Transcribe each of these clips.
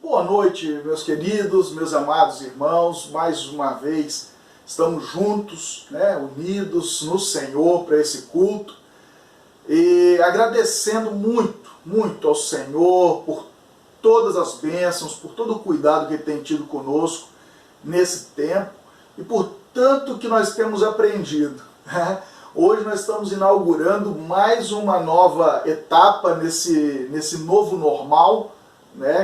Boa noite, meus queridos, meus amados irmãos. Mais uma vez estamos juntos, unidos no Senhor para esse culto. E agradecendo muito ao Senhor por todas as bênçãos, por todo o cuidado que Ele tem tido conosco nesse tempo e por tanto que nós temos aprendido. Hoje nós estamos inaugurando mais uma nova etapa nesse novo normal,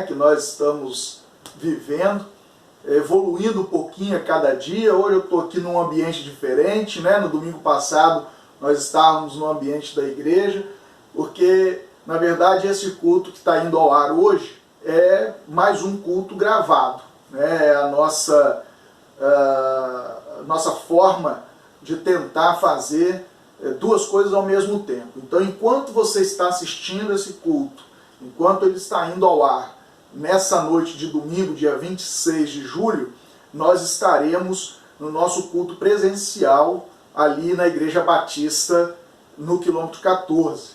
que nós estamos vivendo, evoluindo um pouquinho a cada dia. Hoje eu estou aqui num ambiente diferente, no domingo passado nós estávamos no ambiente da igreja, porque na verdade esse culto que está indo ao ar hoje é mais um culto gravado, é a nossa forma de tentar fazer duas coisas ao mesmo tempo. Então, enquanto você está assistindo esse culto, enquanto ele está indo ao ar, nessa noite de domingo, dia 26 de julho, nós estaremos no nosso culto presencial ali na Igreja Batista, no quilômetro 14.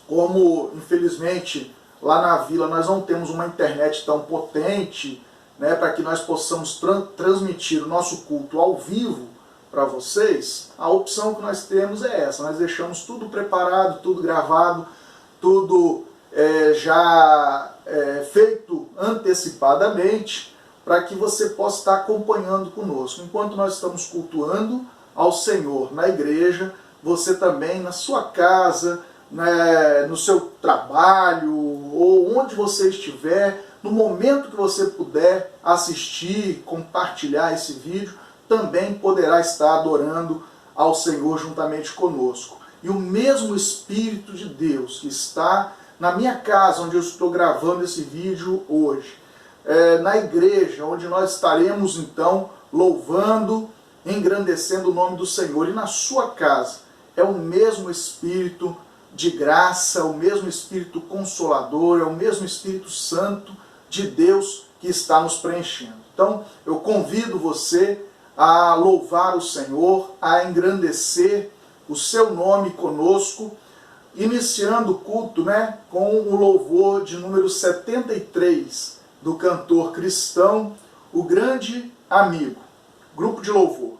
Como, infelizmente, lá na vila nós não temos uma internet tão potente, para que nós possamos transmitir o nosso culto ao vivo para vocês, a opção que nós temos é essa. Nós deixamos tudo preparado, tudo gravado, tudo já feito antecipadamente, para que você possa estar acompanhando conosco. Enquanto nós estamos cultuando ao Senhor na igreja, você também na sua casa, no seu trabalho, ou onde você estiver, no momento que você puder assistir, compartilhar esse vídeo, também poderá estar adorando ao Senhor juntamente conosco. E o mesmo Espírito de Deus que está na minha casa, onde eu estou gravando esse vídeo hoje, na igreja, onde nós estaremos então louvando, engrandecendo o nome do Senhor, e na sua casa, é o mesmo Espírito de graça, o mesmo Espírito Consolador, é o mesmo Espírito Santo de Deus que está nos preenchendo. Então, eu convido você a louvar o Senhor, a engrandecer o seu nome conosco, iniciando o culto com o louvor de número 73 do cantor cristão, O Grande Amigo. Grupo de louvor.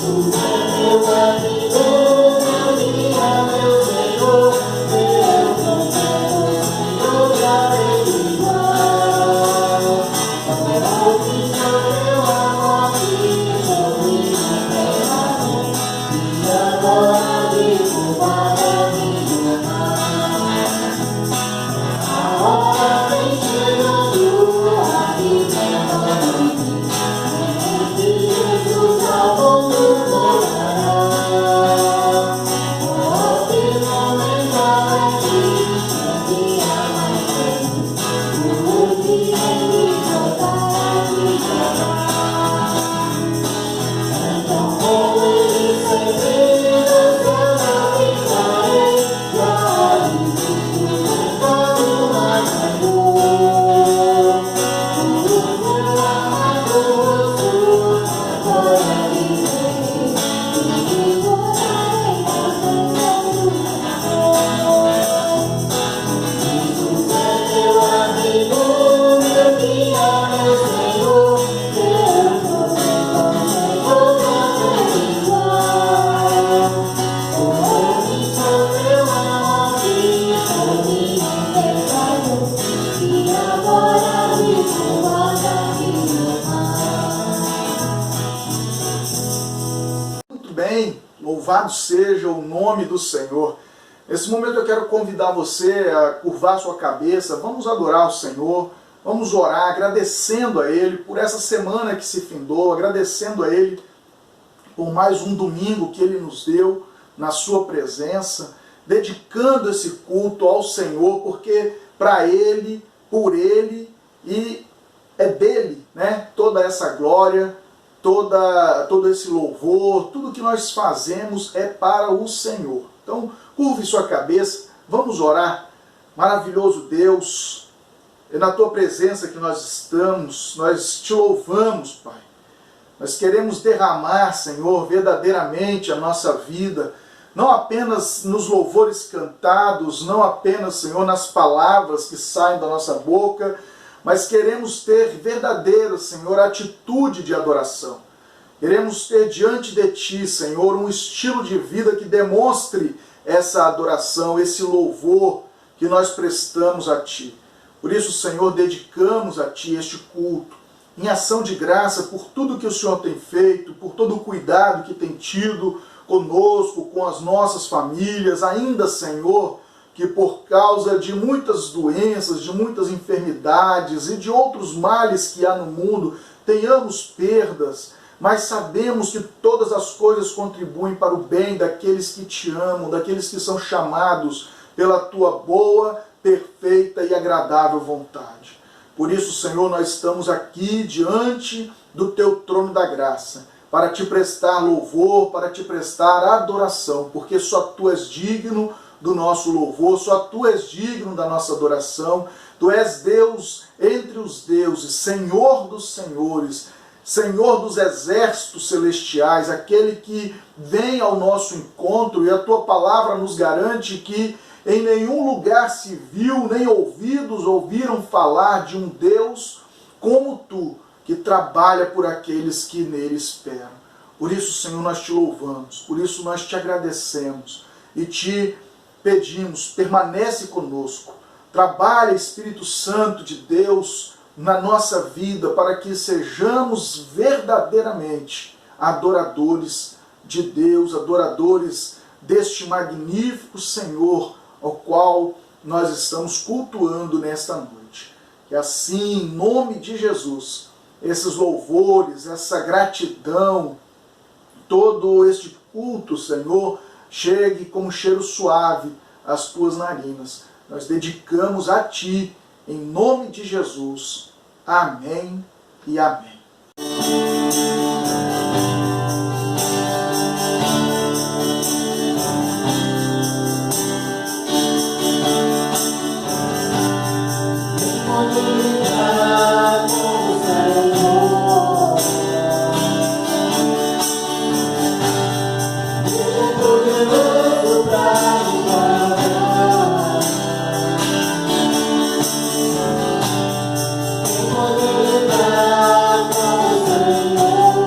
Jesus. Louvado seja o nome do Senhor. Nesse momento eu quero convidar você a curvar sua cabeça, vamos adorar o Senhor, vamos orar, agradecendo a Ele por essa semana que se findou, agradecendo a Ele por mais um domingo que Ele nos deu na sua presença, dedicando esse culto ao Senhor, porque para Ele, por Ele e é dele, né, toda essa glória, todo esse louvor, tudo que nós fazemos é para o Senhor. Então, curve sua cabeça, vamos orar. Maravilhoso Deus, é na Tua presença que nós estamos, nós Te louvamos, Pai. Nós queremos derramar, Senhor, verdadeiramente a nossa vida, não apenas nos louvores cantados, não apenas, Senhor, nas palavras que saem da nossa boca, mas queremos ter verdadeira, Senhor, atitude de adoração. Queremos ter diante de Ti, Senhor, um estilo de vida que demonstre essa adoração, esse louvor que nós prestamos a Ti. Por isso, Senhor, dedicamos a Ti este culto, em ação de graça por tudo que o Senhor tem feito, por todo o cuidado que tem tido conosco, com as nossas famílias, ainda, Senhor, que por causa de muitas doenças, de muitas enfermidades e de outros males que há no mundo, tenhamos perdas, mas sabemos que todas as coisas contribuem para o bem daqueles que Te amam, daqueles que são chamados pela Tua boa, perfeita e agradável vontade. Por isso, Senhor, nós estamos aqui diante do Teu trono da graça, para Te prestar louvor, para Te prestar adoração, porque só Tu és digno do nosso louvor, só Tu és digno da nossa adoração. Tu és Deus entre os deuses, Senhor dos senhores, Senhor dos exércitos celestiais, aquele que vem ao nosso encontro, e a Tua palavra nos garante que em nenhum lugar se viu, nem ouvidos ouviram falar de um Deus como Tu, que trabalha por aqueles que nele esperam. Por isso, Senhor, nós Te louvamos, por isso nós Te agradecemos e Te pedimos, permanece conosco, trabalha, Espírito Santo de Deus, na nossa vida, para que sejamos verdadeiramente adoradores de Deus, adoradores deste magnífico Senhor, ao qual nós estamos cultuando nesta noite. Que assim, em nome de Jesus, esses louvores, essa gratidão, todo este culto, Senhor, chegue como um cheiro suave às Tuas narinas. Nós dedicamos a Ti, em nome de Jesus. Amém e amém. Senhor.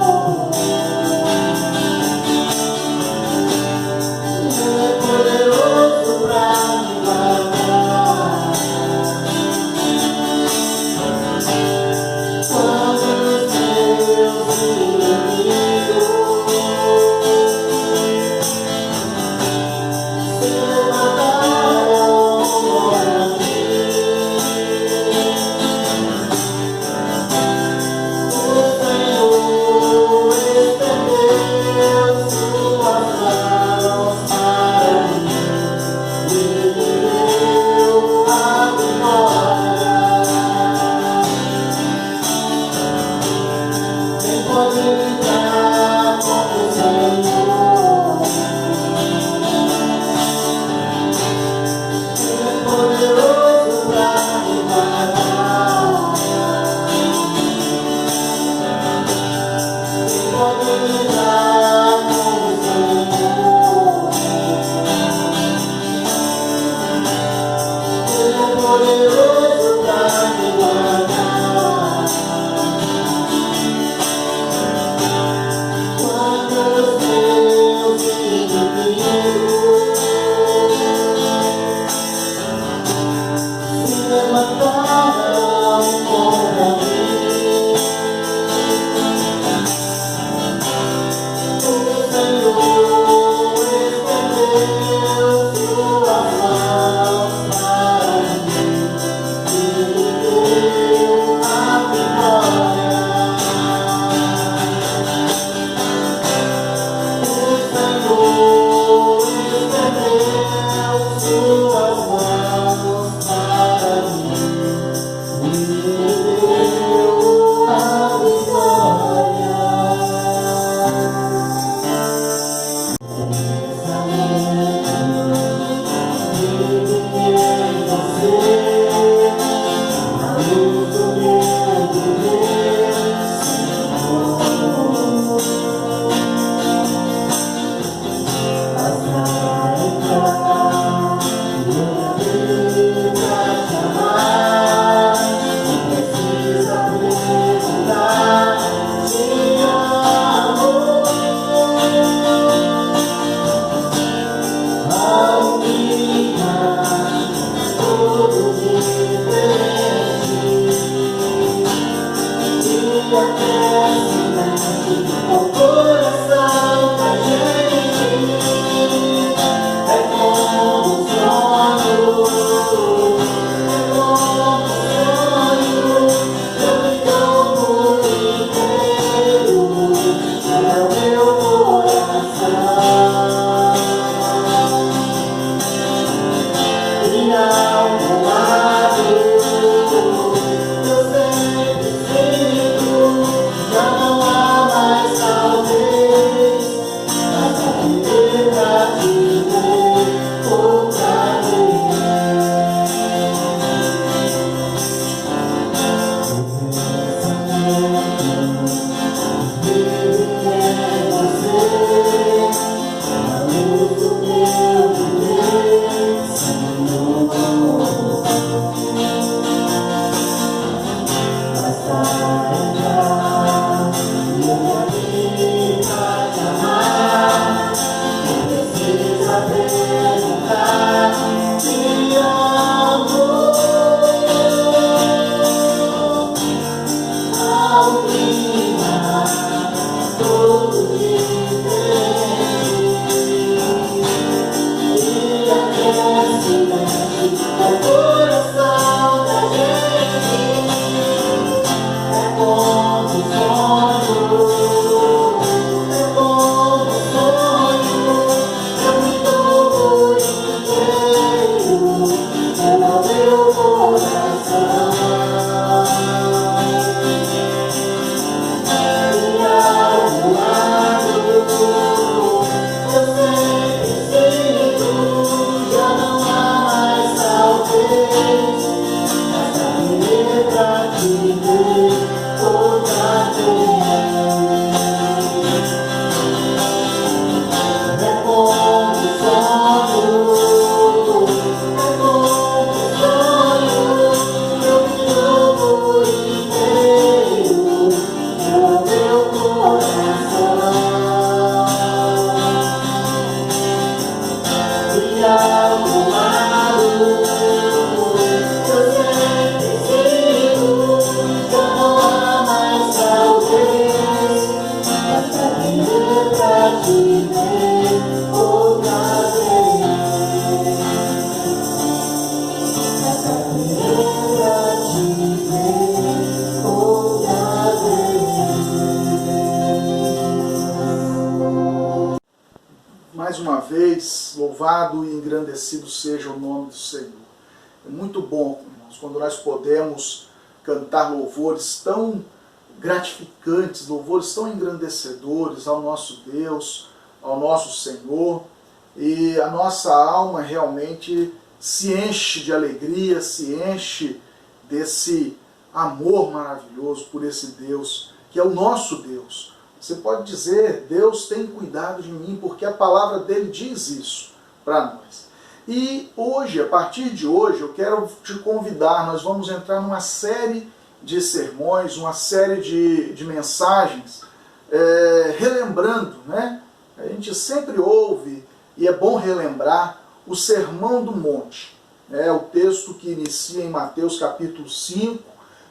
Mais uma vez, louvado e engrandecido seja o nome do Senhor. É muito bom, irmãos, quando nós podemos cantar louvores tão gratificantes, louvores tão engrandecedores ao nosso Deus, ao nosso Senhor, e a nossa alma realmente se enche de alegria, se enche desse amor maravilhoso por esse Deus, que é o nosso Deus, Você pode dizer, Deus tem cuidado de mim, porque a palavra dele diz isso para nós. E hoje, a partir de hoje, eu quero te convidar, nós vamos entrar numa série de sermões, uma série de mensagens, relembrando, né? A gente sempre ouve, e é bom relembrar, o Sermão do Monte. O texto que inicia em Mateus capítulo 5,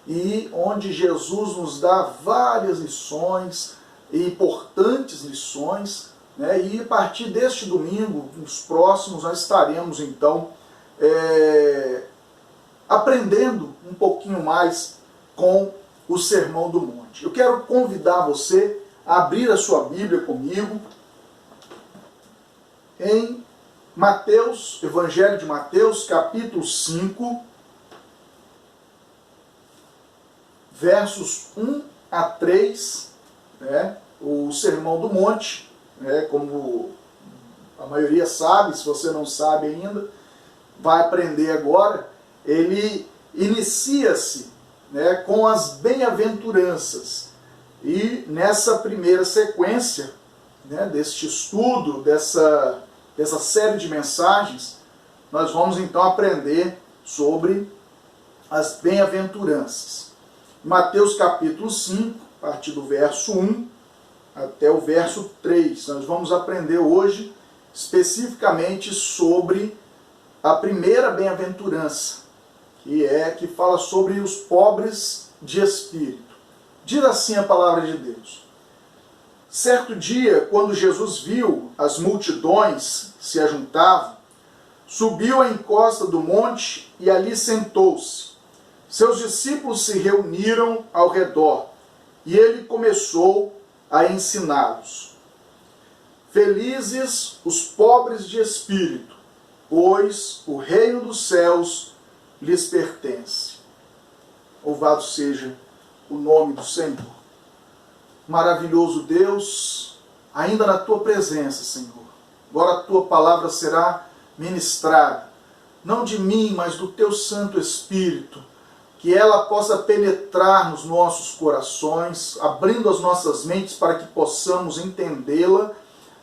e onde Jesus nos dá várias lições, e importantes lições, né? E a partir deste domingo, nos próximos, nós estaremos então aprendendo um pouquinho mais com o Sermão do Monte. Eu quero convidar você a abrir a sua Bíblia comigo em Mateus, Evangelho de Mateus, capítulo 5, versos 1 a 3, né? O Sermão do Monte, né? Como a maioria sabe, se você não sabe ainda, vai aprender agora, ele inicia-se, né, com as bem-aventuranças. E nessa primeira sequência, né, deste estudo, dessa série de mensagens, nós vamos então aprender sobre as bem-aventuranças. Mateus capítulo 5, a partir do verso 1 até o verso 3. Nós vamos aprender hoje especificamente sobre a primeira bem-aventurança, que fala sobre os pobres de espírito. Diz assim a palavra de Deus. Certo dia, quando Jesus viu as multidões se ajuntavam, subiu à encosta do monte e ali sentou-se. Seus discípulos se reuniram ao redor e ele começou a ensiná-los. Felizes os pobres de espírito, pois o reino dos céus lhes pertence. Louvado seja o nome do Senhor. Maravilhoso Deus, ainda na tua presença, Senhor. Agora a tua palavra será ministrada, não de mim, mas do teu Santo Espírito, que ela possa penetrar nos nossos corações, abrindo as nossas mentes para que possamos entendê-la,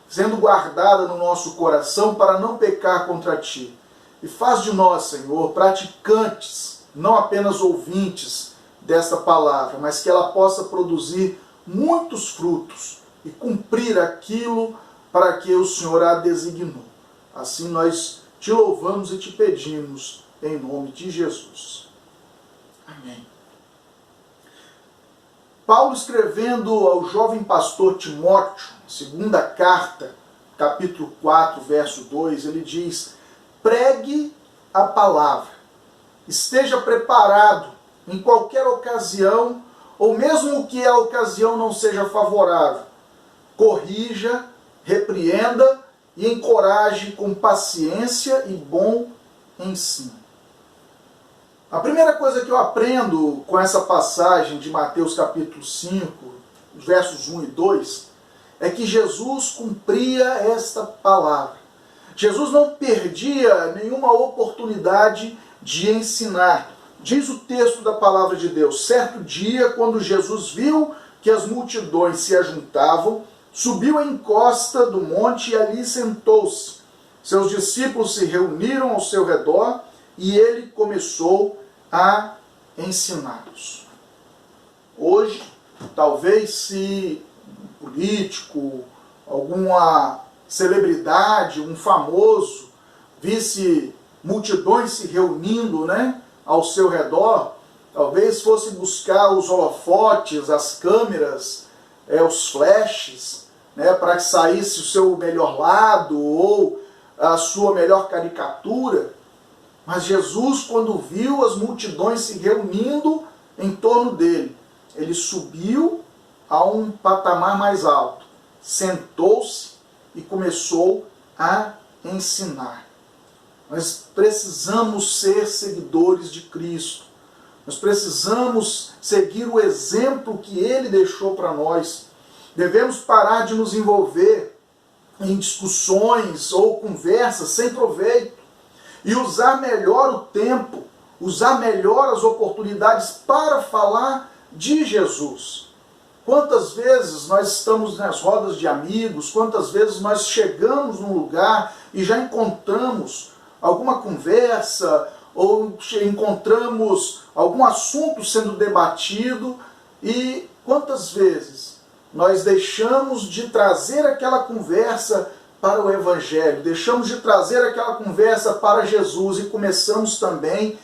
sendo guardada no nosso coração para não pecar contra ti. E faz de nós, Senhor, praticantes, não apenas ouvintes desta palavra, mas que ela possa produzir muitos frutos e cumprir aquilo para que o Senhor a designou. Assim nós te louvamos e te pedimos em nome de Jesus. Amém. Paulo, escrevendo ao jovem pastor Timóteo, segunda carta, capítulo 4, verso 2, ele diz: pregue a palavra, esteja preparado em qualquer ocasião, ou mesmo que a ocasião não seja favorável, corrija, repreenda e encoraje com paciência e bom ensino. A primeira coisa que eu aprendo com essa passagem de Mateus capítulo 5, versos 1 e 2, é que Jesus cumpria esta palavra. Jesus não perdia nenhuma oportunidade de ensinar. Diz o texto da palavra de Deus: certo dia, quando Jesus viu que as multidões se ajuntavam, subiu à encosta do monte e ali sentou-se. Seus discípulos se reuniram ao seu redor e ele começou a ensiná-los. Hoje, talvez se um político, alguma celebridade, um famoso, visse multidões se reunindo, né, ao seu redor, talvez fosse buscar os holofotes, as câmeras, os flashes, né, para que saísse o seu melhor lado ou a sua melhor caricatura. Mas Jesus, quando viu as multidões se reunindo em torno dele, ele subiu a um patamar mais alto, sentou-se e começou a ensinar. Nós precisamos ser seguidores de Cristo. Nós precisamos seguir o exemplo que ele deixou para nós. Devemos parar de nos envolver em discussões ou conversas sem proveito e usar melhor o tempo, usar melhor as oportunidades para falar de Jesus. Quantas vezes nós estamos nas rodas de amigos, quantas vezes nós chegamos num lugar e já encontramos alguma conversa, ou encontramos algum assunto sendo debatido, e quantas vezes nós deixamos de trazer aquela conversa para o Evangelho, deixamos de trazer aquela conversa para Jesus e começamos também,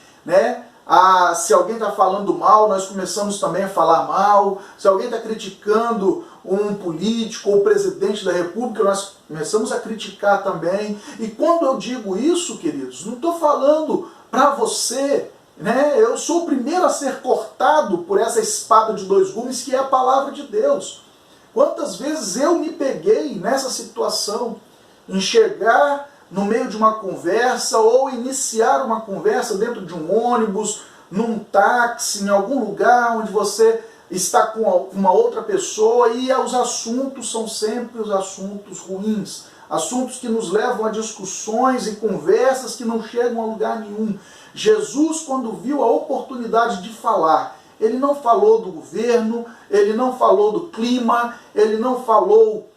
se alguém está falando mal, nós começamos também a falar mal. Se alguém está criticando um político ou presidente da República, nós começamos a criticar também. E quando eu digo isso, queridos, não estou falando para você, eu sou o primeiro a ser cortado por essa espada de dois gumes que é a palavra de Deus. Quantas vezes eu me peguei nessa situação, em chegar no meio de uma conversa ou iniciar uma conversa dentro de um ônibus, num táxi, em algum lugar onde você está com uma outra pessoa, e os assuntos são sempre os assuntos ruins, assuntos que nos levam a discussões e conversas que não chegam a lugar nenhum. Jesus, quando viu a oportunidade de falar, ele não falou do governo, ele não falou do clima, ele não falou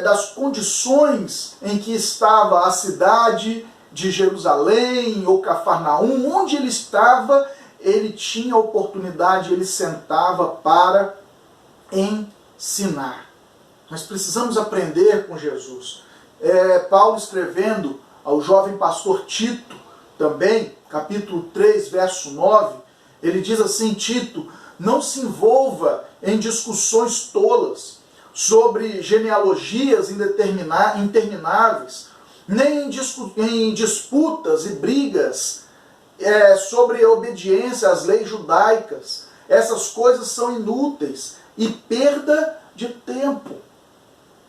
das condições em que estava a cidade de Jerusalém ou Cafarnaum. Onde ele estava, ele tinha a oportunidade, ele sentava para ensinar. Nós precisamos aprender com Jesus. Paulo escrevendo ao jovem pastor Tito, também, capítulo 3, verso 9, ele diz assim: Tito, não se envolva em discussões tolas sobre genealogias intermináveis, nem em disputas e brigas sobre obediência às leis judaicas. Essas coisas são inúteis e perda de tempo.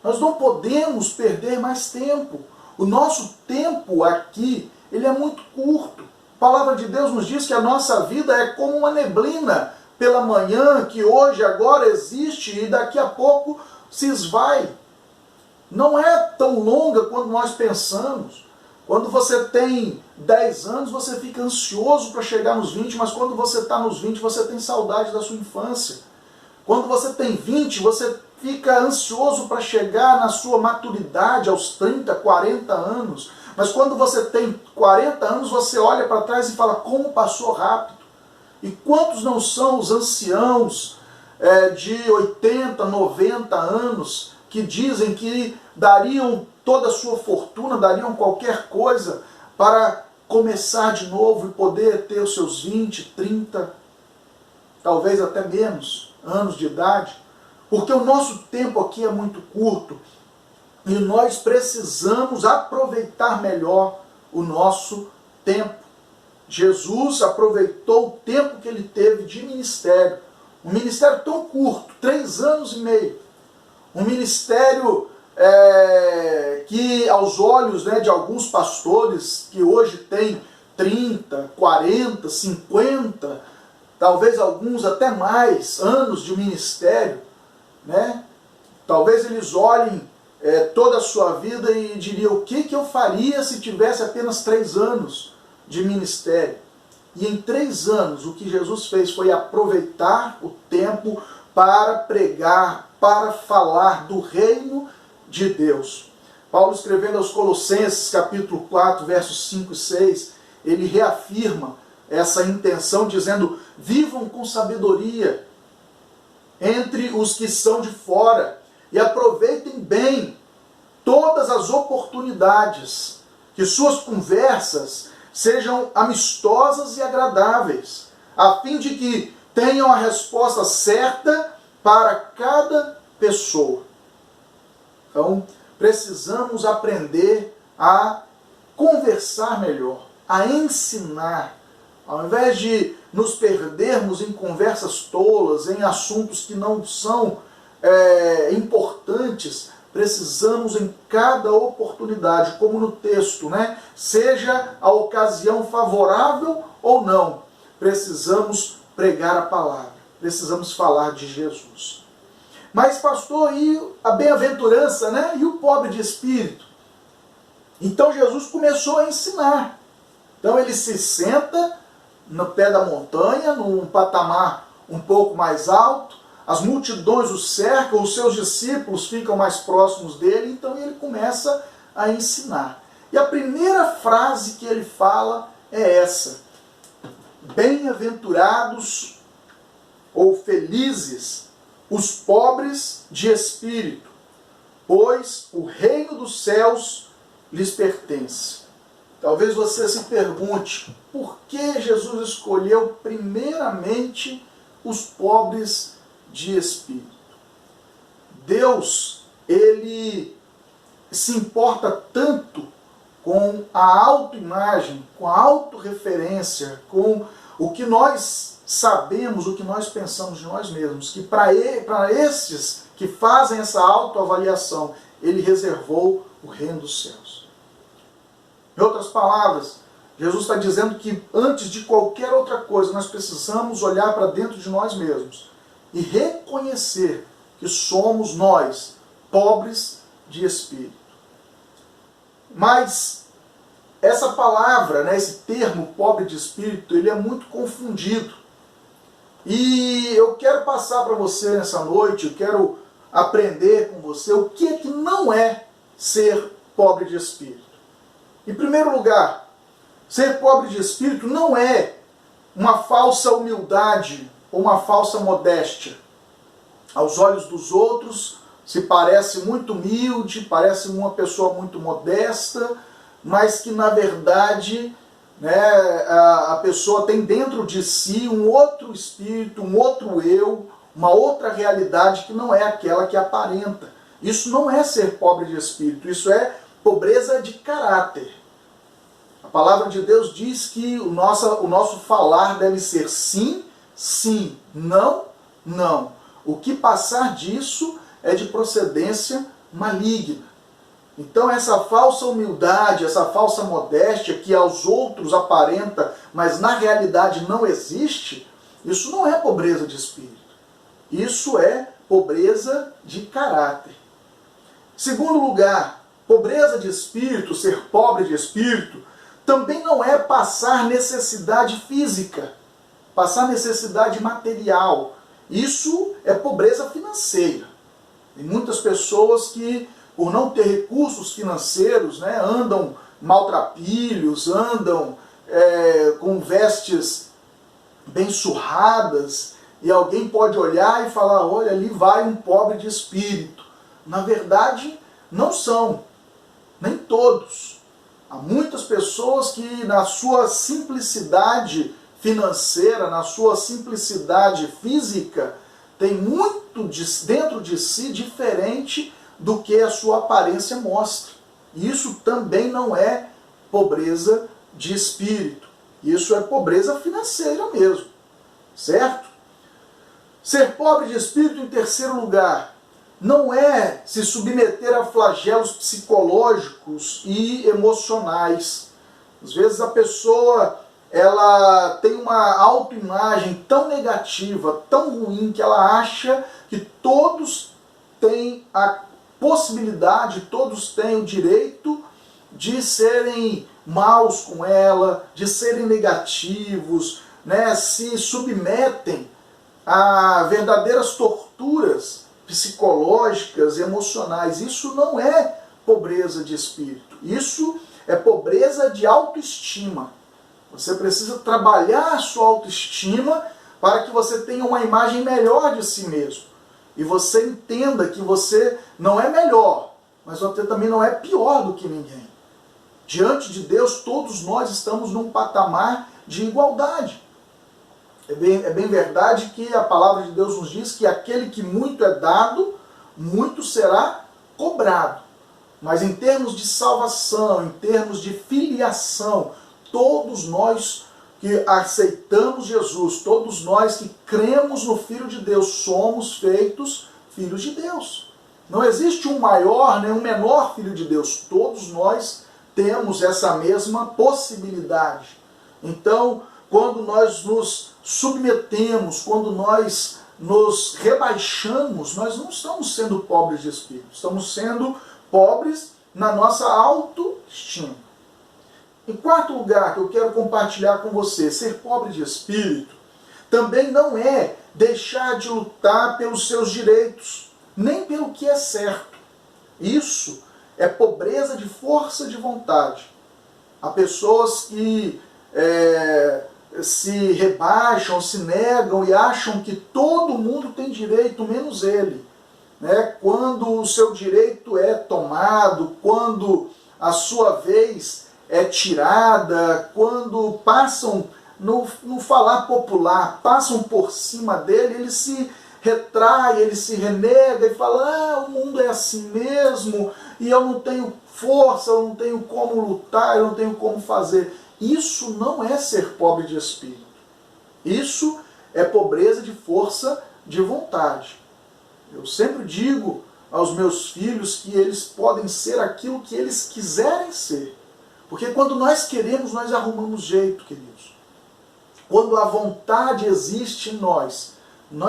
Nós não podemos perder mais tempo. O nosso tempo aqui, ele é muito curto. A palavra de Deus nos diz que a nossa vida é como uma neblina pela manhã, que hoje, agora existe e daqui a pouco se esvai. Não é tão longa quanto nós pensamos. Quando você tem 10 anos, você fica ansioso para chegar nos 20, mas quando você está nos 20, você tem saudade da sua infância. Quando você tem 20, você fica ansioso para chegar na sua maturidade aos 30, 40 anos. Mas quando você tem 40 anos, você olha para trás e fala: como passou rápido. E quantos não são os anciãos de 80, 90 anos que dizem que dariam toda a sua fortuna, dariam qualquer coisa para começar de novo e poder ter os seus 20, 30, talvez até menos anos de idade? Porque o nosso tempo aqui é muito curto e nós precisamos aproveitar melhor o nosso tempo. Jesus aproveitou o tempo que ele teve de ministério, um ministério tão curto, 3 anos e meio, um ministério que aos olhos de alguns pastores que hoje têm 30, 40, 50, talvez alguns até mais anos de ministério, talvez eles olhem toda a sua vida e diriam: o que eu faria se tivesse apenas 3 anos de ministério? E em 3 anos o que Jesus fez foi aproveitar o tempo para pregar, para falar do reino de Deus. Paulo, escrevendo aos Colossenses, capítulo 4, versos 5 e 6, ele reafirma essa intenção dizendo: vivam com sabedoria entre os que são de fora e aproveitem bem todas as oportunidades, que suas conversas sejam amistosas e agradáveis, a fim de que tenham a resposta certa para cada pessoa. Então, precisamos aprender a conversar melhor, a ensinar. Ao invés de nos perdermos em conversas tolas, em assuntos que não são importantes, precisamos em cada oportunidade, como no texto, seja a ocasião favorável ou não, precisamos pregar a palavra, precisamos falar de Jesus. Mas, pastor, e a bem-aventurança, e o pobre de espírito? Então Jesus começou a ensinar. Então ele se senta no pé da montanha, num patamar um pouco mais alto, as multidões o cercam, os seus discípulos ficam mais próximos dele, então ele começa a ensinar. E a primeira frase que ele fala é essa: bem-aventurados ou felizes os pobres de espírito, pois o reino dos céus lhes pertence. Talvez você se pergunte, por que Jesus escolheu primeiramente os pobres de espírito? Deus, ele se importa tanto com a autoimagem, com a autorreferência, com o que nós sabemos, o que nós pensamos de nós mesmos, que para esses que fazem essa autoavaliação, ele reservou o reino dos céus. Em outras palavras, Jesus está dizendo que antes de qualquer outra coisa, nós precisamos olhar para dentro de nós mesmos e reconhecer que somos nós, pobres de espírito. Mas essa palavra, esse termo pobre de espírito, ele é muito confundido. E eu quero passar para você nessa noite, eu quero aprender com você o que é que não é ser pobre de espírito. Em primeiro lugar, ser pobre de espírito não é uma falsa humildade ou uma falsa modéstia. Aos olhos dos outros, se parece muito humilde, parece uma pessoa muito modesta, mas que na verdade a pessoa tem dentro de si um outro espírito, um outro eu, uma outra realidade que não é aquela que aparenta. Isso não é ser pobre de espírito, isso é pobreza de caráter. A palavra de Deus diz que o nosso falar deve ser sim, sim, não, não. O que passar disso é de procedência maligna. Então essa falsa humildade, essa falsa modéstia que aos outros aparenta, mas na realidade não existe, isso não é pobreza de espírito. Isso é pobreza de caráter. Segundo lugar, pobreza de espírito, ser pobre de espírito, também não é passar necessidade física, passar necessidade material. Isso é pobreza financeira. Tem muitas pessoas que, por não ter recursos financeiros, andam maltrapilhos, andam com vestes bem surradas, e alguém pode olhar e falar, olha, ali vai um pobre de espírito. Na verdade, não são, nem todos. Há muitas pessoas que na sua simplicidade financeira, na sua simplicidade física, tem muito dentro de si diferente do que a sua aparência mostra. Isso também não é pobreza de espírito. Isso é pobreza financeira mesmo. Certo? Ser pobre de espírito, em terceiro lugar, não é se submeter a flagelos psicológicos e emocionais. Às vezes a pessoa ela tem uma autoimagem tão negativa, tão ruim, que ela acha que todos têm a possibilidade, todos têm o direito de serem maus com ela, de serem negativos, se submetem a verdadeiras torturas psicológicas, emocionais. Isso não é pobreza de espírito, isso é pobreza de autoestima. Você precisa trabalhar a sua autoestima para que você tenha uma imagem melhor de si mesmo. E você entenda que você não é melhor, mas você também não é pior do que ninguém. Diante de Deus, todos nós estamos num patamar de igualdade. É bem verdade que a palavra de Deus nos diz que aquele que muito é dado, muito será cobrado. Mas em termos de salvação, em termos de filiação, todos nós que aceitamos Jesus, todos nós que cremos no Filho de Deus, somos feitos filhos de Deus. Não existe um maior nem um menor filho de Deus. Todos nós temos essa mesma possibilidade. Então, quando nós nos submetemos, quando nós nos rebaixamos, nós não estamos sendo pobres de espírito, estamos sendo pobres na nossa autoestima. Em quarto lugar, que eu quero compartilhar com você, ser pobre de espírito também não é deixar de lutar pelos seus direitos, nem pelo que é certo. Isso é pobreza de força de vontade. Há pessoas que se rebaixam, se negam e acham que todo mundo tem direito, menos ele. Quando o seu direito é tomado, quando a sua vez é tirada, quando passam, no falar popular, passam por cima dele, ele se retrai, ele se renega e fala: o mundo é assim mesmo, e eu não tenho força, eu não tenho como lutar, eu não tenho como fazer. Isso não é ser pobre de espírito. Isso é pobreza de força de vontade. Eu sempre digo aos meus filhos que eles podem ser aquilo que eles quiserem ser. Porque quando nós queremos, nós arrumamos jeito, queridos. Quando a vontade existe em nós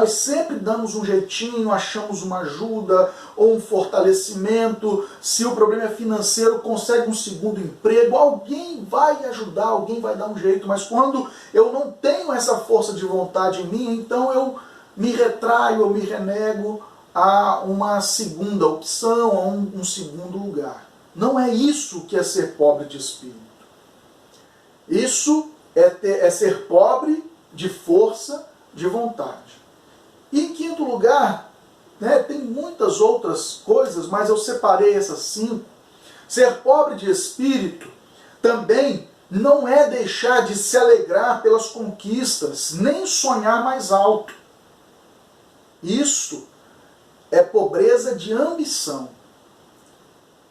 sempre damos um jeitinho, achamos uma ajuda ou um fortalecimento. Se o problema é financeiro, consegue um segundo emprego, alguém vai ajudar, alguém vai dar um jeito. Mas quando eu não tenho essa força de vontade em mim, então eu me retraio, eu me renego a uma segunda opção, a um segundo lugar. Não é isso que é ser pobre de espírito. Isso é ser pobre de força de vontade. E em quinto lugar, tem muitas outras coisas, mas eu separei essas 5. Ser pobre de espírito também não é deixar de se alegrar pelas conquistas, nem sonhar mais alto. Isto é pobreza de ambição.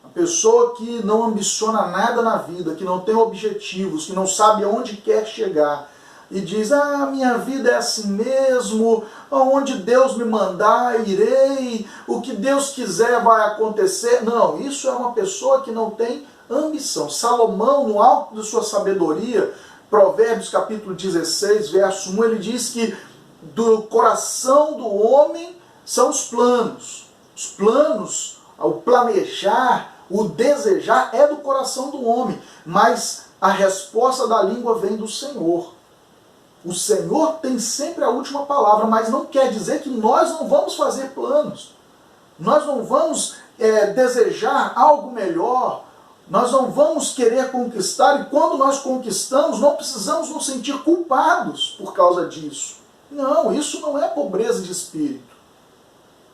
A pessoa que não ambiciona nada na vida, que não tem objetivos, que não sabe aonde quer chegar, e diz: minha vida é assim mesmo, aonde Deus me mandar, irei, o que Deus quiser vai acontecer. Não, isso é uma pessoa que não tem ambição. Salomão, no alto de sua sabedoria, Provérbios capítulo 16, verso 1, ele diz que do coração do homem são os planos. Os planos, o planejar, o desejar é do coração do homem, mas a resposta da língua vem do Senhor. O Senhor tem sempre a última palavra, mas não quer dizer que nós não vamos fazer planos. Nós não vamos desejar algo melhor. Nós não vamos querer conquistar, e quando nós conquistamos, não precisamos nos sentir culpados por causa disso. Não, isso não é pobreza de espírito.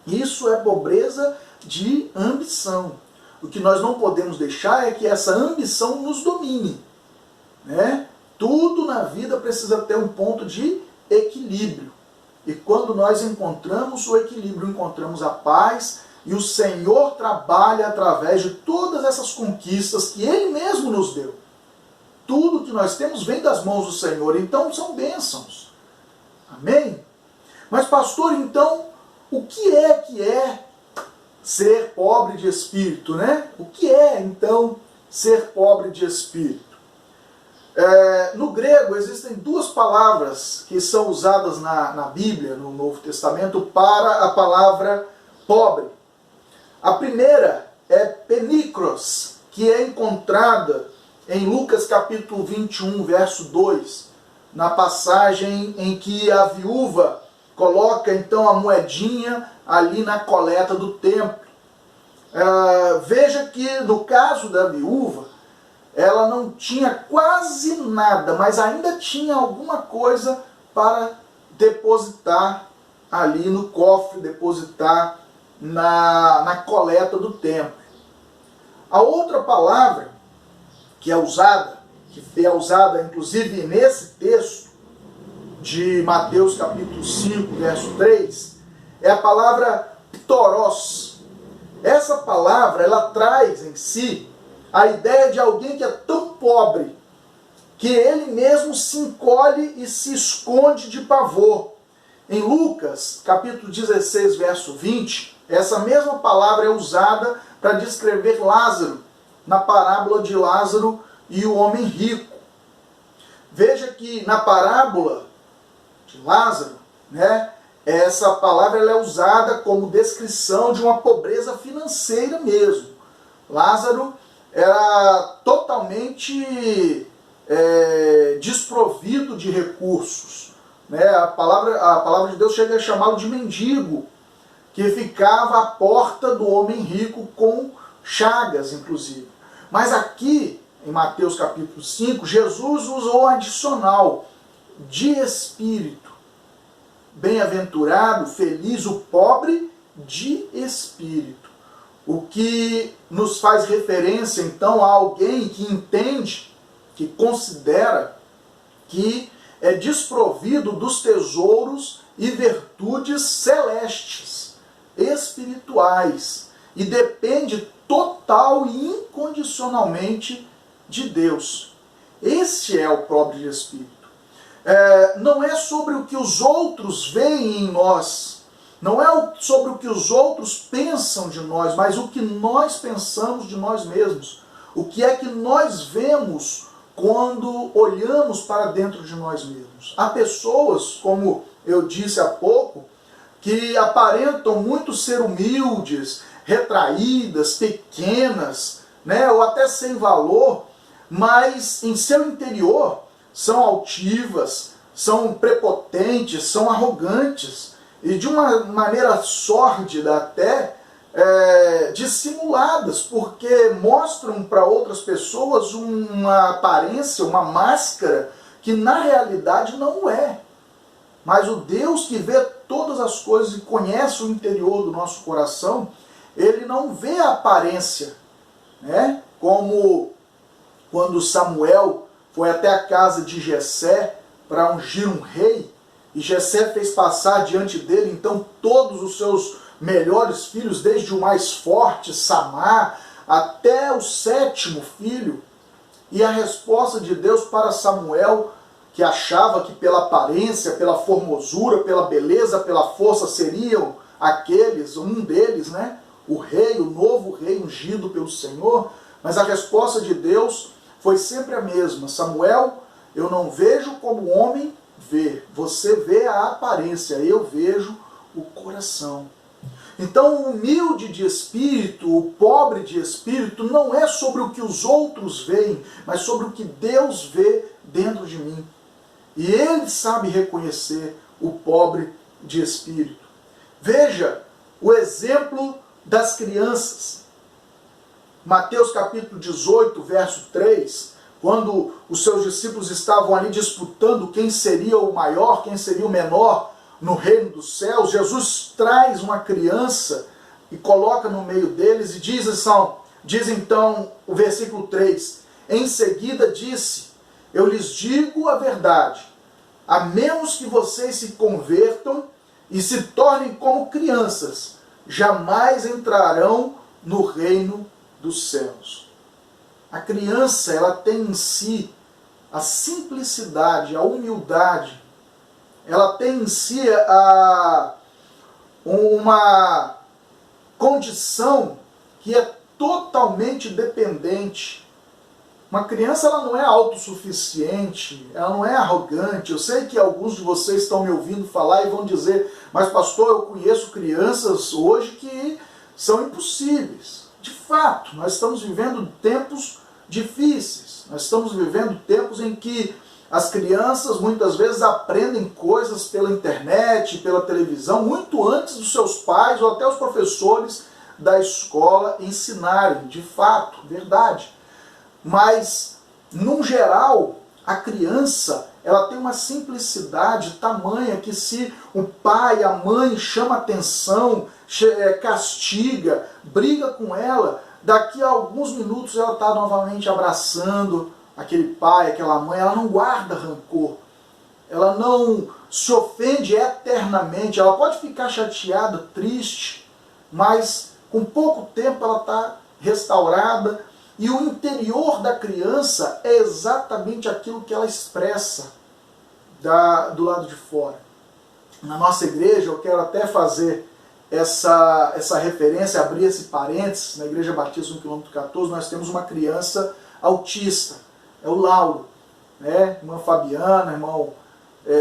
Isso é pobreza de ambição. O que nós não podemos deixar é que essa ambição nos domine. Tudo na vida precisa ter um ponto de equilíbrio. E quando nós encontramos o equilíbrio, encontramos a paz, e o Senhor trabalha através de todas essas conquistas que Ele mesmo nos deu. Tudo que nós temos vem das mãos do Senhor, então são bênçãos. Amém? Mas pastor, então, o que é ser pobre de espírito, O que é, então, ser pobre de espírito? No grego existem 2 palavras que são usadas na Bíblia, no Novo Testamento, para a palavra pobre. A primeira é penikros, que é encontrada em Lucas capítulo 21, verso 2, na passagem em que a viúva coloca então a moedinha ali na coleta do templo. Veja que no caso da viúva, ela não tinha quase nada, mas ainda tinha alguma coisa para depositar ali no cofre, depositar na coleta do templo. A outra palavra que é usada inclusive nesse texto de Mateus capítulo 5, verso 3, é a palavra ptoros. Essa palavra, ela traz em si a ideia de alguém que é tão pobre que ele mesmo se encolhe e se esconde de pavor. Em Lucas, capítulo 16, verso 20, essa mesma palavra é usada para descrever Lázaro, na parábola de Lázaro e o homem rico. Veja que na parábola de Lázaro, essa palavra ela é usada como descrição de uma pobreza financeira mesmo. Lázaro era totalmente desprovido de recursos. né? A palavra de Deus chega a chamá-lo de mendigo, que ficava à porta do homem rico com chagas, inclusive. Mas aqui, em Mateus capítulo 5, Jesus usou adicional de espírito. Bem-aventurado, feliz o pobre de espírito. O que nos faz referência, então, a alguém que entende, que considera que é desprovido dos tesouros e virtudes celestes, espirituais, e depende total e incondicionalmente de Deus. Este é o pobre de espírito. Não é sobre o que os outros veem em nós, não é sobre o que os outros pensam de nós, mas o que nós pensamos de nós mesmos. O que é que nós vemos quando olhamos para dentro de nós mesmos. Há pessoas, como eu disse há pouco, que aparentam muito ser humildes, retraídas, pequenas, né, ou até sem valor, mas em seu interior são altivas, são prepotentes, são arrogantes, e de uma maneira sórdida até, dissimuladas, porque mostram para outras pessoas uma aparência, uma máscara, que na realidade não é. Mas o Deus que vê todas as coisas e conhece o interior do nosso coração, ele não vê a aparência, né? Como quando Samuel foi até a casa de Jessé para ungir um rei, e Jessé fez passar diante dele então todos os seus melhores filhos, desde o mais forte, Samar, até o 7º filho. E a resposta de Deus para Samuel, que achava que pela aparência, pela formosura, pela beleza, pela força seriam aqueles, um deles, né? O rei, o novo rei ungido pelo Senhor. Mas a resposta de Deus foi sempre a mesma. Samuel, eu não vejo como o homem vê. Você vê a aparência, eu vejo o coração. Então o humilde de espírito, o pobre de espírito, não é sobre o que os outros veem, mas sobre o que Deus vê dentro de mim. E ele sabe reconhecer o pobre de espírito. Veja o exemplo das crianças. Mateus capítulo 18, verso 3, quando os seus discípulos estavam ali disputando quem seria o maior, quem seria o menor no reino dos céus, Jesus traz uma criança e coloca no meio deles e diz então o versículo 3, em seguida disse, eu lhes digo a verdade, a menos que vocês se convertam e se tornem como crianças, jamais entrarão no reino dos céus. A criança, ela tem em si a simplicidade, a humildade, ela tem em si uma condição que é totalmente dependente. Uma criança, ela não é autossuficiente, ela não é arrogante. Eu sei que alguns de vocês estão me ouvindo falar e vão dizer, mas pastor, eu conheço crianças hoje que são impossíveis. De fato, nós estamos vivendo tempos difíceis. Nós estamos vivendo tempos em que as crianças muitas vezes aprendem coisas pela internet, pela televisão, muito antes dos seus pais ou até os professores da escola ensinarem. De fato, verdade. Mas, no geral, a criança, ela tem uma simplicidade tamanha que se o pai, a mãe chama atenção, castiga, briga com ela, daqui a alguns minutos ela está novamente abraçando aquele pai, aquela mãe, ela não guarda rancor, ela não se ofende eternamente, ela pode ficar chateada, triste, mas com pouco tempo ela está restaurada. E o interior da criança é exatamente aquilo que ela expressa do lado de fora. Na nossa igreja, eu quero até fazer essa referência, abrir esse parênteses, na Igreja Batista 1 km 14, nós temos uma criança autista, é o Lauro, né? Irmã Fabiana, irmão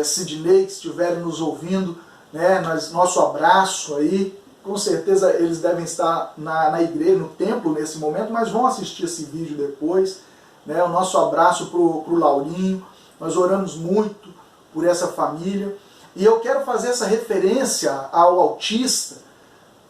Sidney, que estiverem nos ouvindo, né? Nosso abraço aí. Com certeza eles devem estar na igreja, no templo nesse momento, mas vão assistir esse vídeo depois. Né? O nosso abraço para o Laurinho. Nós oramos muito por essa família. E eu quero fazer essa referência ao autista,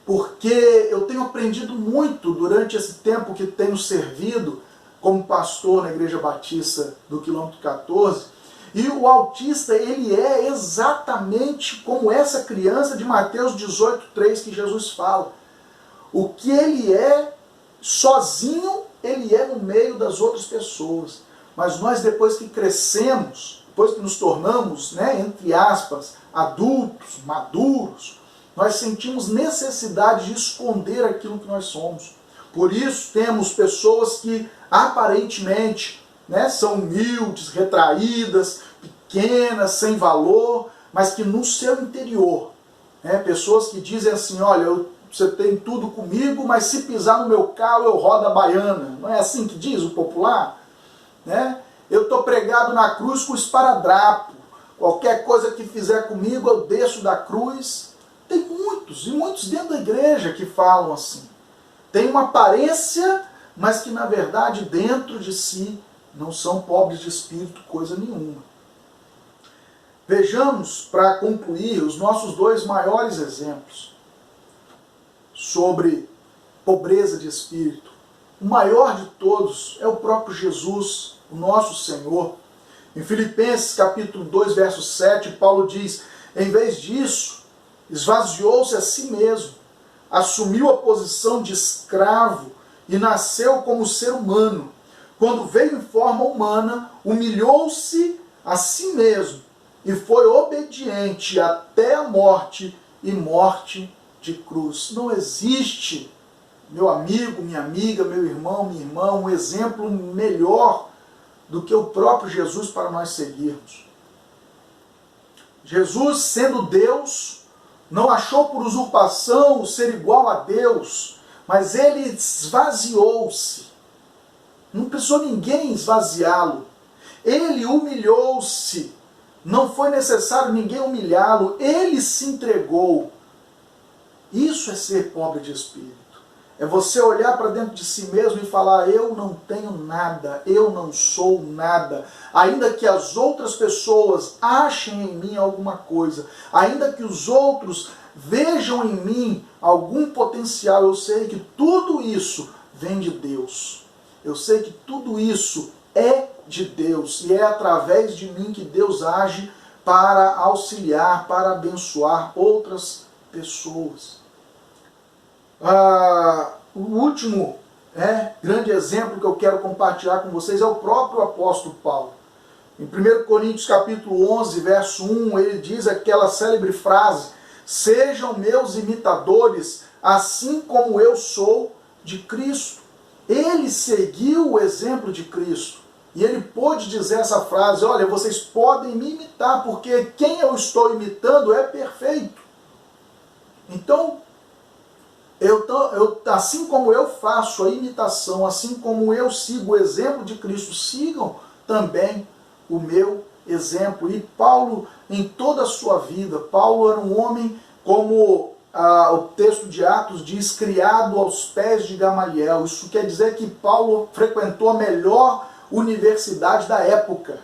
porque eu tenho aprendido muito durante esse tempo que tenho servido como pastor na Igreja Batista do quilômetro 14. E o autista, ele é exatamente como essa criança de Mateus 18:3 que Jesus fala. O que ele é sozinho, ele é no meio das outras pessoas. Mas nós, depois que crescemos, depois que nos tornamos, entre aspas, adultos, maduros, nós sentimos necessidade de esconder aquilo que nós somos. Por isso temos pessoas que aparentemente são humildes, retraídas, pequenas, sem valor, mas que no seu interior, pessoas que dizem assim, olha, você tem tudo comigo, mas se pisar no meu calo eu rodo a baiana. Não é assim que diz o popular? Eu estou pregado na cruz com esparadrapo. Qualquer coisa que fizer comigo eu desço da cruz. Tem muitos, e muitos dentro da igreja que falam assim. Tem uma aparência, mas que na verdade dentro de si não são pobres de espírito coisa nenhuma. Vejamos, para concluir, os nossos dois maiores exemplos sobre pobreza de espírito. O maior de todos é o próprio Jesus, o nosso Senhor. Em Filipenses capítulo 2, verso 7, Paulo diz, em vez disso, esvaziou-se a si mesmo, assumiu a posição de escravo e nasceu como ser humano. Quando veio em forma humana, humilhou-se a si mesmo e foi obediente até a morte e morte de cruz. Não existe, meu amigo, minha amiga, meu irmão, minha irmã, um exemplo melhor do que o próprio Jesus para nós seguirmos. Jesus, sendo Deus, não achou por usurpação o ser igual a Deus, mas ele esvaziou-se. Não precisou ninguém esvaziá-lo. Ele humilhou-se. Não foi necessário ninguém humilhá-lo. Ele se entregou. Isso é ser pobre de espírito. É você olhar para dentro de si mesmo e falar, eu não tenho nada, eu não sou nada. Ainda que as outras pessoas achem em mim alguma coisa, ainda que os outros vejam em mim algum potencial, eu sei que tudo isso vem de Deus. Eu sei que tudo isso é de Deus e é através de mim que Deus age para auxiliar, para abençoar outras pessoas. O último grande exemplo que eu quero compartilhar com vocês é o próprio apóstolo Paulo. Em 1 Coríntios capítulo 11, verso 1, ele diz aquela célebre frase, sejam meus imitadores, assim como eu sou de Cristo. Ele seguiu o exemplo de Cristo. E ele pôde dizer essa frase, olha, vocês podem me imitar, porque quem eu estou imitando é perfeito. Então, assim como eu faço a imitação, assim como eu sigo o exemplo de Cristo, sigam também o meu exemplo. E Paulo, em toda a sua vida, Paulo era um homem, como o texto de Atos diz, criado aos pés de Gamaliel. Isso quer dizer que Paulo frequentou a melhor universidade da época.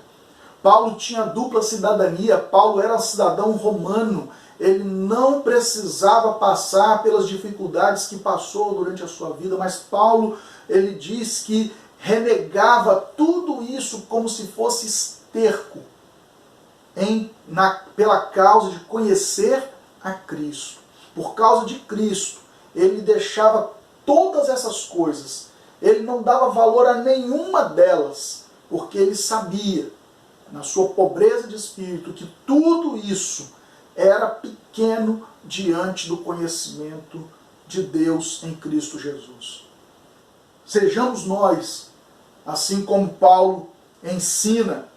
Paulo tinha dupla cidadania, Paulo era cidadão romano. Ele não precisava passar pelas dificuldades que passou durante a sua vida, mas Paulo, ele diz que renegava tudo isso como se fosse esterco pela causa de conhecer a Cristo. Por causa de Cristo, ele deixava todas essas coisas, ele não dava valor a nenhuma delas, porque ele sabia, na sua pobreza de espírito, que tudo isso era pequeno diante do conhecimento de Deus em Cristo Jesus. Sejamos nós, assim como Paulo ensina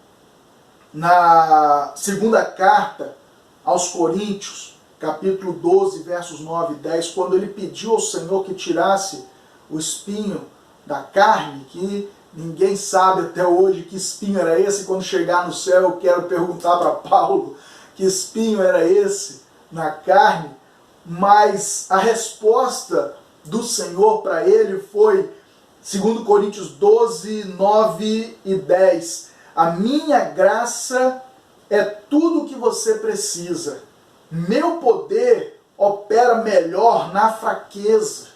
na segunda carta aos Coríntios, capítulo 12, versos 9 e 10, quando ele pediu ao Senhor que tirasse o espinho da carne, que ninguém sabe até hoje que espinho era esse. Quando chegar no céu eu quero perguntar para Paulo que espinho era esse na carne, mas a resposta do Senhor para ele foi, 2 Coríntios 12, 9 e 10, a minha graça é tudo o que você precisa. Meu poder opera melhor na fraqueza.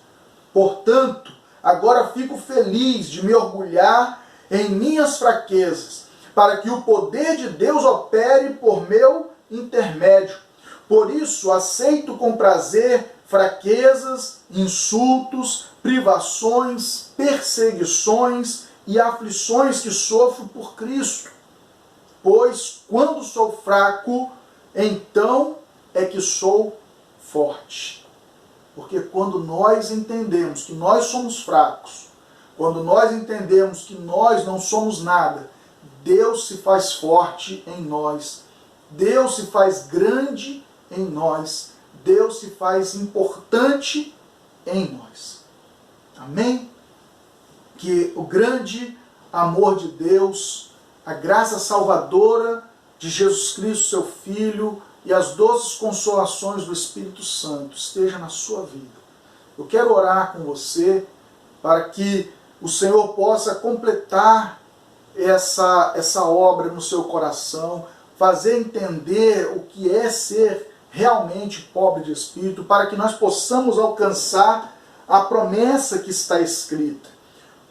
Portanto, agora fico feliz de me orgulhar em minhas fraquezas, para que o poder de Deus opere por meu intermédio. Por isso, aceito com prazer fraquezas, insultos, privações, perseguições e aflições que sofro por Cristo. Pois, quando sou fraco, então é que sou forte. Porque quando nós entendemos que nós somos fracos, quando nós entendemos que nós não somos nada, Deus se faz forte em nós. Deus se faz grande em nós. Deus se faz importante em nós. Amém? Que o grande amor de Deus, a graça salvadora de Jesus Cristo, seu Filho, e as doces consolações do Espírito Santo esteja na sua vida. Eu quero orar com você para que o Senhor possa completar essa obra no seu coração, fazer entender o que é ser realmente pobre de espírito, para que nós possamos alcançar a promessa que está escrita.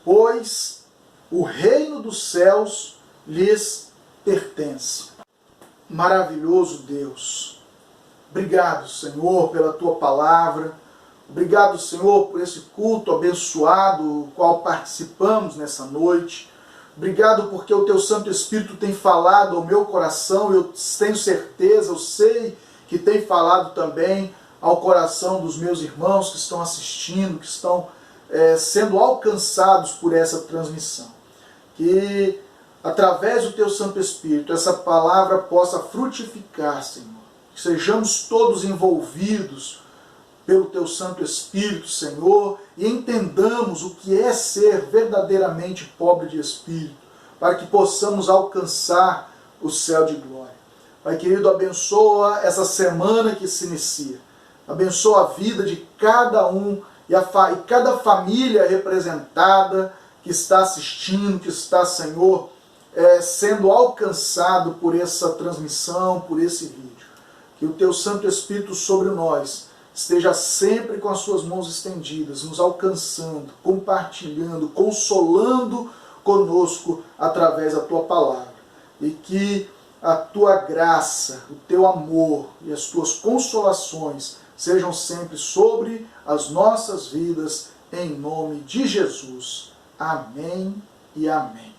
Pois o reino dos céus lhes pertence. Maravilhoso Deus, obrigado, Senhor, pela Tua palavra, obrigado, Senhor, por esse culto abençoado, o qual participamos nessa noite, obrigado porque o Teu Santo Espírito tem falado ao meu coração, eu tenho certeza, eu sei que tem falado também ao coração dos meus irmãos que estão assistindo, que estão sendo alcançados por essa transmissão. Que através do Teu Santo Espírito, essa palavra possa frutificar, Senhor. Que sejamos todos envolvidos pelo Teu Santo Espírito, Senhor, e entendamos o que é ser verdadeiramente pobre de espírito, para que possamos alcançar o céu de glória. Pai querido, abençoa essa semana que se inicia. Abençoa a vida de cada um e cada família representada que está assistindo, que está, Senhor, sendo alcançado por essa transmissão, por esse vídeo. Que o Teu Santo Espírito sobre nós esteja sempre com as suas mãos estendidas, nos alcançando, compartilhando, consolando conosco através da Tua palavra. E que a Tua graça, o Teu amor e as Tuas consolações sejam sempre sobre as nossas vidas, em nome de Jesus. Amém e amém.